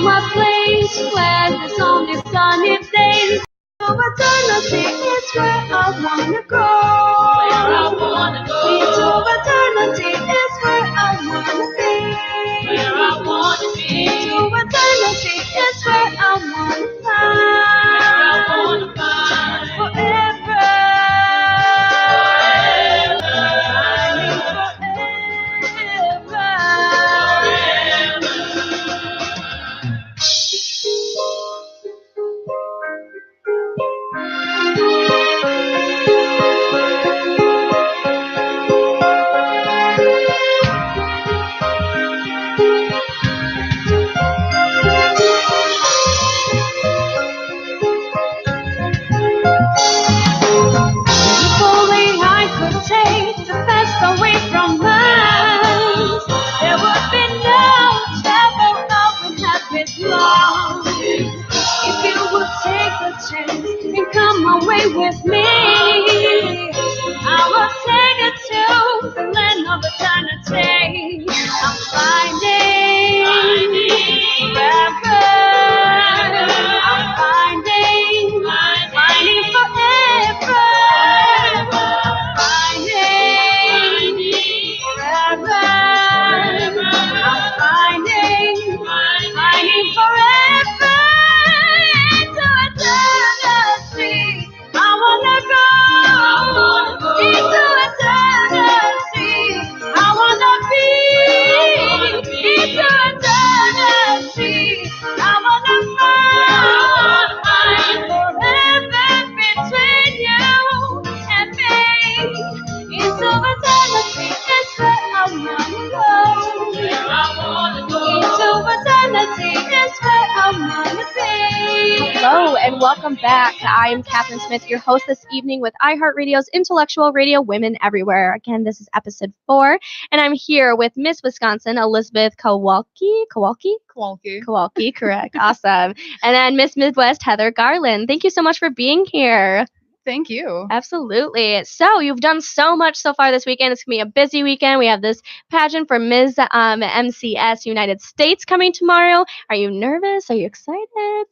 a place where there's only sunny days. So eternity is where I wanna go. Into eternity is where I wanna be. Into eternity is where I wanna find. Forever. With me, I will take it to the land of eternity. I'm finding forever. I'm finding forever. Finding forever. I'm finding forever. Into eternity. I wanna go into eternity. I wanna be into eternity. I wanna find forever between you and me. Into eternity is where I wanna go. Into eternity is where I wanna be. Hello and welcome back. I am Catherine Smith, your host this evening with iHeartRadio's Intellectual Radio Women Everywhere. Again, this is episode 4, and I'm here with Miss Wisconsin, Elizabeth Kowalski, correct. Awesome. And then Miss Midwest, Heather Garland. Thank you so much for being here. Thank you. Absolutely. So you've done so much so far this weekend. It's going to be a busy weekend. We have this pageant for Ms. MCS United States coming tomorrow. Are you nervous? Are you excited?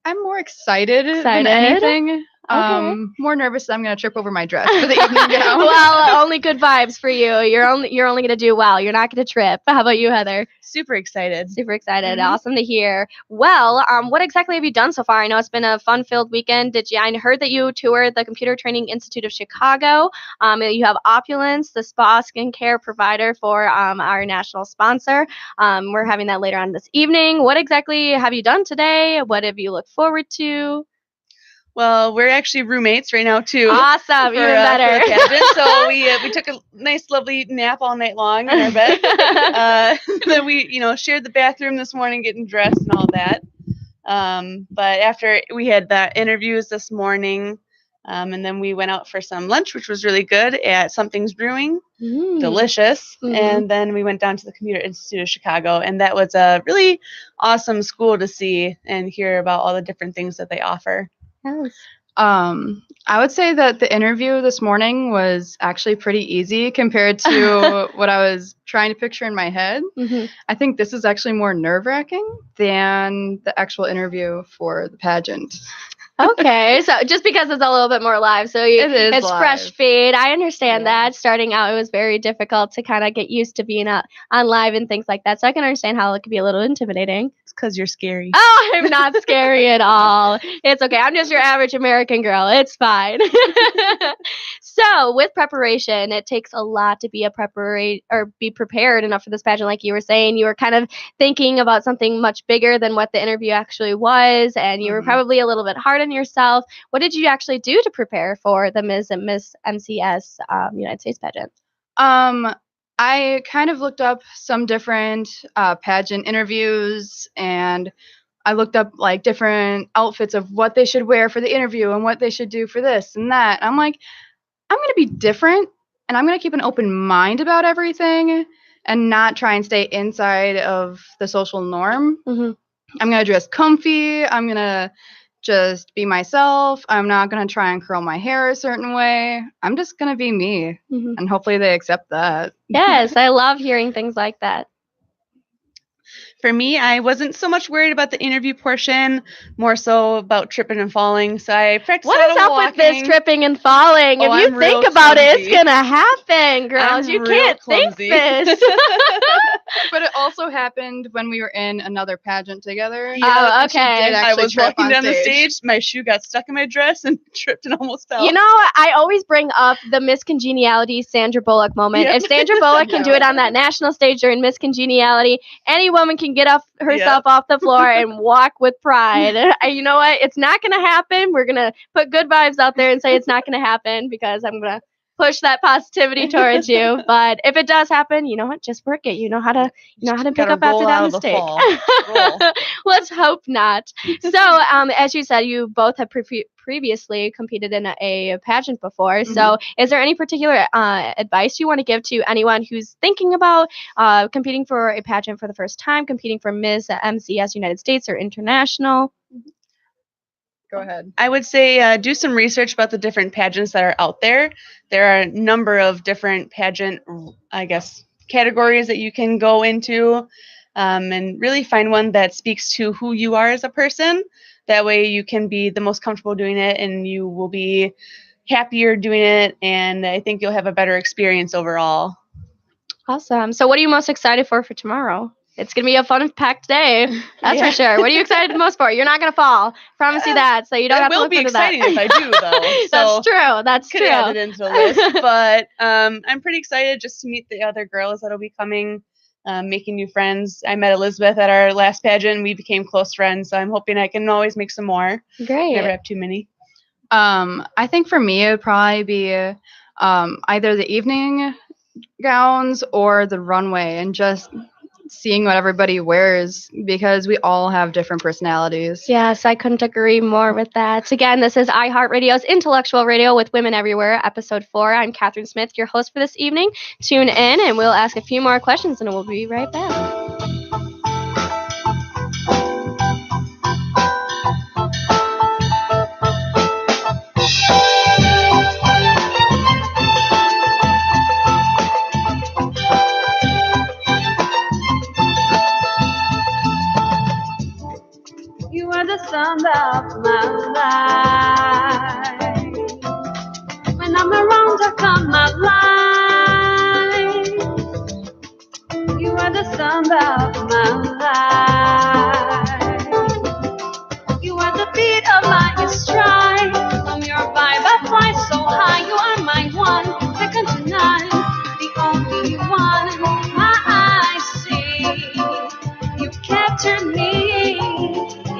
I'm more excited than anything. Okay. More nervous that I'm going to trip over my dress for the evening gown. Well, only good vibes for you. You're only going to do well. You're not going to trip. How about you, Heather? Super excited. Super excited. Mm-hmm. Awesome to hear. Well, what exactly have you done so far? I know it's been a fun-filled weekend. I heard that you toured the Computer Training Institute of Chicago. You have Opulence, the spa skincare provider for our national sponsor. We're having that later on this evening. What exactly have you done today? What have you looked forward to? Well, we're actually roommates right now too. Awesome, even better. For the pageant. So we took a nice, lovely nap all night long in our bed. Then we, shared the bathroom this morning, getting dressed and all that. But after we had the interviews this morning, and then we went out for some lunch, which was really good at Something's Brewing, delicious. Mm-hmm. And then we went down to the Computer Institute of Chicago, and that was a really awesome school to see and hear about all the different things that they offer. Yes. I would say that the interview this morning was actually pretty easy compared to what I was trying to picture in my head. Mm-hmm. I think this is actually more nerve-wracking than the actual interview for the pageant. Okay, so just because it's a little bit more live, so it's live. Fresh feed. I understand that. Starting out, it was very difficult to kind of get used to being on live and things like that. So I can understand how it could be a little intimidating. It's because you're scary. Oh, I'm not scary at all. It's okay. I'm just your average American girl. It's fine. So with preparation, it takes a lot to be be prepared enough for this pageant. Like you were saying, you were kind of thinking about something much bigger than what the interview actually was, and you were probably a little bit hard on yourself. What did you actually do to prepare for the Miss MCS United States pageant? I kind of looked up some different pageant interviews, and I looked up like different outfits of what they should wear for the interview and what they should do for this and that. I'm like, I'm going to be different, and I'm going to keep an open mind about everything and not try and stay inside of the social norm. Mm-hmm. I'm going to dress comfy. I'm going to just be myself. I'm not going to try and curl my hair a certain way. I'm just going to be me, and hopefully they accept that. Yes, I love hearing things like that. For me, I wasn't so much worried about the interview portion, more so about tripping and falling. So I practiced What a lot is of up walking. with this tripping and falling? Oh, if you I'm real think about it, it's clumsy. gonna happen, girls. I'm You real can't clumsy. think this. But it also happened when we were in another pageant together. Yeah, Oh, and she did okay. I actually was trip walking on down the stage, my shoe got stuck in my dress and tripped and almost fell. You know, I always bring up the Miss Congeniality Sandra Bullock moment. Yep. If Sandra Bullock can do Yeah. it on that national stage during Miss Congeniality, any woman can get up herself off the floor and walk with pride. And you know what? It's not going to happen. We're going to put good vibes out there and say it's not going to happen because I'm going to push that positivity towards you. But if it does happen, you know what? Just work it. You know how to pick Gotta up after roll that out of the mistake. fall. Roll. Let's hope not. So, as you said, you both have previously competed in a pageant before. So, is there any particular advice you want to give to anyone who's thinking about competing for a pageant for the first time, competing for Miss MCS United States or international? Go ahead. I would say do some research about the different pageants that are out there. There are a number of different pageant, I guess, categories that you can go into, and really find one that speaks to who you are as a person. That way you can be the most comfortable doing it and you will be happier doing it, and I think you'll have a better experience overall. Awesome. So, what are you most excited for tomorrow? It's going to be a fun, packed day. That's for sure. What are you excited the most for? You're not going to fall. Promise you that. So you don't have to It will look be forward to that. exciting if I do, though. So That's true. That's could true. add it into the list. But I'm pretty excited just to meet the other girls that'll be coming, making new friends. I met Elizabeth at our last pageant. We became close friends. So I'm hoping I can always make some more. Great. Never have too many. I think for me it would probably be either the evening gowns or the runway, and just seeing what everybody wears because we all have different personalities. Yes, I couldn't agree more with that. Again, this is iHeartRadio's Intellectual Radio with Women Everywhere, Episode 4. I'm Catherine Smith, your host for this evening. Tune in and we'll ask a few more questions and we'll be right back. You are the sun of my life. When I'm around, I come alive. You are the sun of my life. You are the beat of my stride. From your vibe, I fly so high. You are my one, second to none. The only one my eyes see. You capture me.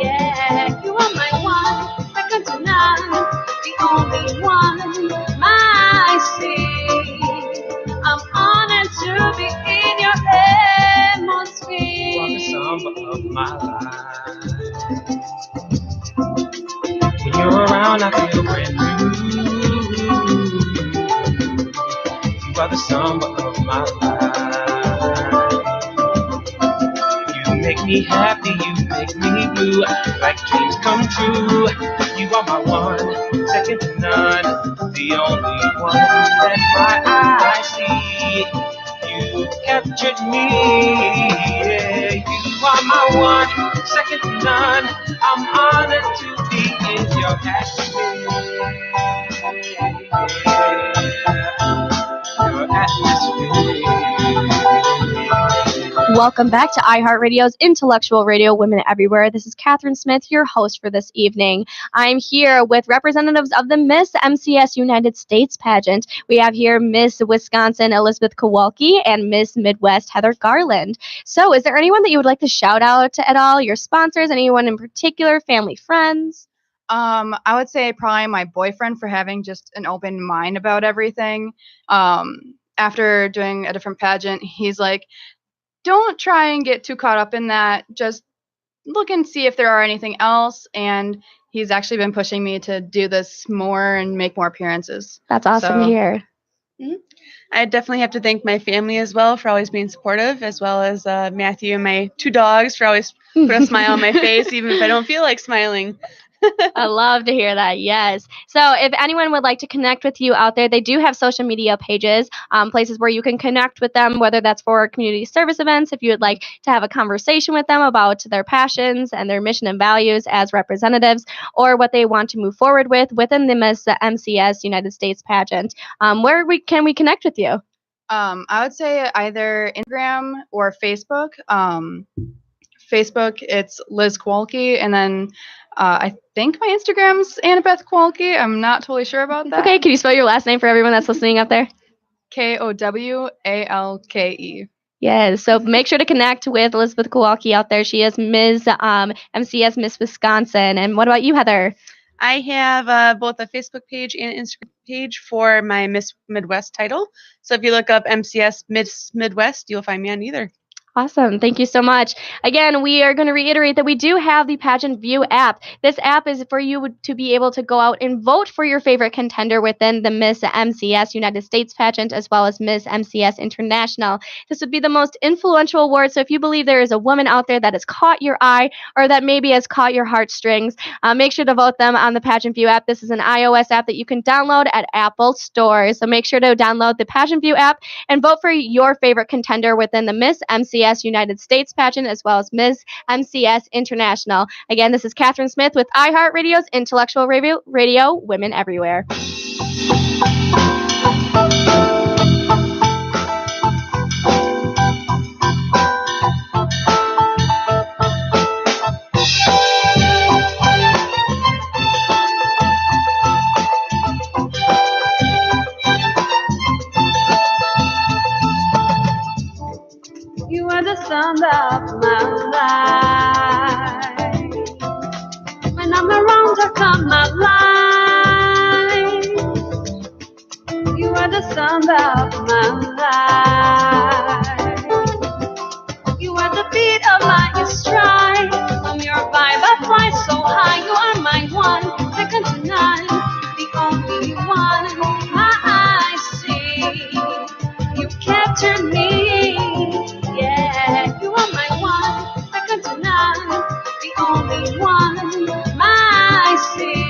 Yeah, you are my one, second to none, the only one I see. I'm honored to be in your atmosphere. You are the samba of my life. When you're around, I feel brand new. You are the samba of my life. You make me happy, you make me blue, like dreams come true. You are my one, second to none, the only one that my eyes see. You captured me, yeah. You are my one, second to none. I'm honored to be in your atmosphere. Your atmosphere. Welcome back to iHeartRadio's Intellectual Radio Women Everywhere. This is Catherine Smith, your host for this evening. I'm here with representatives of the Miss MCS United States pageant. We have here Miss Wisconsin Elizabeth Kowalski and Miss Midwest Heather Garland. So is there anyone that you would like to shout out at all? Your sponsors, anyone in particular, family, friends? I would say probably my boyfriend for having just an open mind about everything. After doing a different pageant, he's like, don't try and get too caught up in that. Just look and see if there are anything else. And he's actually been pushing me to do this more and make more appearances. That's awesome to So- hear. I definitely have to thank my family as well for always being supportive, as well as Matthew and my two dogs for always putting a smile on my face, even if I don't feel like smiling. I love to hear that. Yes. So if anyone would like to connect with you out there, they do have social media pages, places where you can connect with them, whether that's for community service events, if you would like to have a conversation with them about their passions and their mission and values as representatives, or what they want to move forward with within the Miss MCS United States pageant. Can we connect with you? I would say either Instagram or Facebook. Facebook, it's Liz Kowalke, and then I think my Instagram's Annabeth Kowalke. I'm not totally sure about that. Okay, can you spell your last name for everyone that's listening out there? Kowalke. Yes, so make sure to connect with Elizabeth Kowalke out there. She is Ms. MCS Miss Wisconsin. And what about you, Heather? I have both a Facebook page and Instagram page for my Miss Midwest title. So if you look up MCS Miss Midwest, you'll find me on either. Awesome. Thank you so much. Again, we are going to reiterate that we do have the Pageant View app. This app is for you to be able to go out and vote for your favorite contender within the Miss MCS United States pageant, as well as Miss MCS International. This would be the most influential award. So if you believe there is a woman out there that has caught your eye or that maybe has caught your heartstrings, make sure to vote them on the Pageant View app. This is an iOS app that you can download at Apple stores. So make sure to download the Pageant View app and vote for your favorite contender within the Miss MCS United States pageant, as well as Miss MCS International. Again, this is Catherine Smith with iHeartRadio's Intellectual Radio, Women Everywhere. You are the sun of my life. When I'm around, I come alive. You are the sun of my life. You are the beat of my stride. From your vibe, I fly so high. You are my one, second to none, the only one my eyes see. You captured me. Yeah, you are my one, second to none, the only one my eyes see.